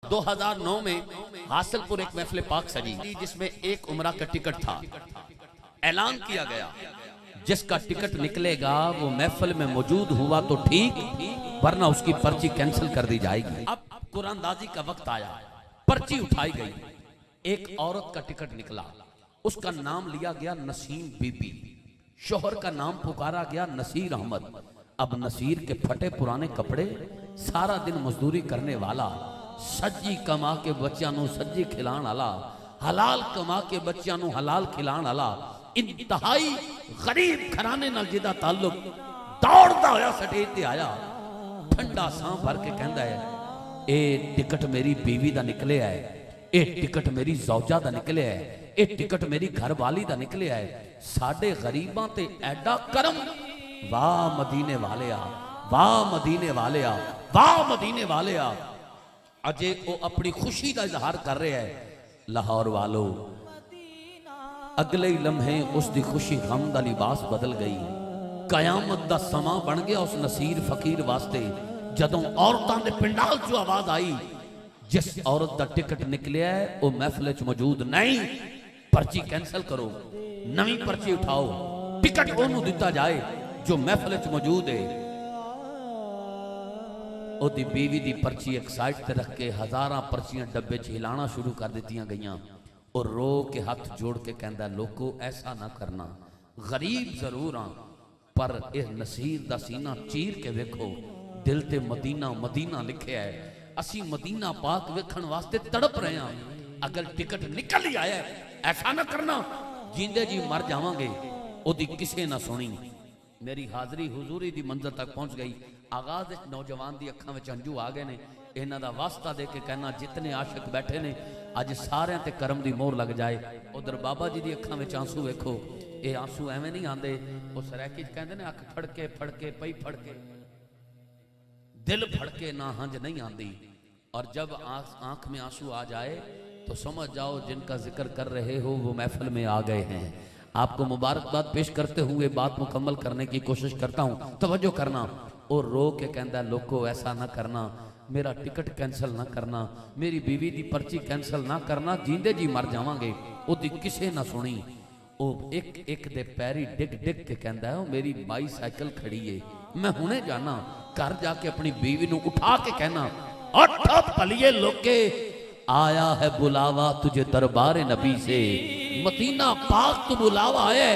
2009 में हासिलपुर एक महफिल पाक सजी जिसमें एक उमरा का टिकट था। ऐलान किया गया जिसका टिकट निकलेगा वो महफिल में मौजूद हुआ तो ठीक, वरना उसकी पर्ची कैंसिल कर दी जाएगी। अब कुरानदाजी का वक्त आया, पर्ची उठाई गई, एक औरत का टिकट निकला, उसका नाम लिया गया नसीम बीबी, शोहर का नाम पुकारा गया नसीर अहमद। अब नसीर के फटे पुराने कपड़े, सारा दिन मजदूरी करने वाला, सज्जी कमा के बच्चों नू सज्जी खिलाण वाला, हलाल कमा के बच्चों नू हलाल खिलाण वाला, इंतहाई गरीब घराने नाल जिहदा ताल्लुक, दौड़दा होया स्टेज ते आया, ठंडा सां भर के कहंदा है ए टिकट मेरी बीवी दा निकले है, ए टिकट मेरी जौजा दा निकले है, ए टिकट मेरी घर वाली दा निकले है। साडे गरीबां ते एडा करम, वाह मदीने वाले आ, वाह मदीने वाले आ, वाह मदीने वाले आ। अजे वो अपनी खुशी का इजहार कर रहे हैं। लाहौर वालों, अगले ही लम्हे उसकी खुशी गम दा लिबास बदल गई। कयामत दा समा बन गया उस नसीर फकीर वास्ते। जदों औरतां दे पिंडाल चो आवाज आई, जिस औरत दा टिकट निकलिया है वो महफिल च मौजूद नहीं, पर्ची कैंसिल करो, नवी पर्ची उठाओ, टिकट ओनू दिता जाए जो महफिल च मौजूद है। ओदी बीवी दी पर्ची एक साइड ते रख के हजारां पर्चियां डब्बे च हिलाना शुरू कर दित्तियां गईयां और रो के हाथ जोड़ के कहंदा लोको ऐसा ना करना, गरीब जरूर हाँ पर इस नसीर दा सीना चीर के वेखो, दिल ते मदीना मदीना लिखिया है, असी मदीना पाक वेखण वास्ते तड़प रहे हैं। अगर टिकट निकल ही आया ऐसा ना करना, जींदे जी मर जावांगे। ओदी किसे ना सुनी। मेरी हाजरी हुजूरी दी मंजिल तक पहुंच गई। आगाज नौजवान दी अखां विच अंजू आ गए ने। इन्हां दा वास्ता दे के कहना जितने आशिक बैठे ने अज सारियां ते करम दी मोहर लग जाए। उधर बाबा जी दी अखां विच आंसू वेखो, ये आंसू एवें नहीं आंदे, वो सरैकी कहंदे ने अख फड़के पई फड़के, दिल फड़के ना हंज नहीं आंदी। और जब आंख में आंसू आ जाए तो समझ जाओ जिनका जिक्र कर रहे हो वो महफिल में आ गए हैं। आपको मुबारकबाद पेश करते हुए बात मुकम्मल करने की कोशिश करता हूं, तवज्जो करना। और रो के कहता लोको ऐसा ना करना, मेरा टिकट कैंसल ना करना, मेरी बीवी दी पर्ची कैंसल ना करना, जींदे जी मर जावांगे। ओदी किसे ना सुनी। ओ एक एक दे पैरी डिग डिग के कहता है मेरी बाईसाइकिल खड़ी है, मैं हुणे जाना, घर जाके अपनी बीवी नू उठा के कहना उठ पलिए लोके, आया है बुलावा तुझे दरबार नबी से, मदीना पाक तो बुलावा है,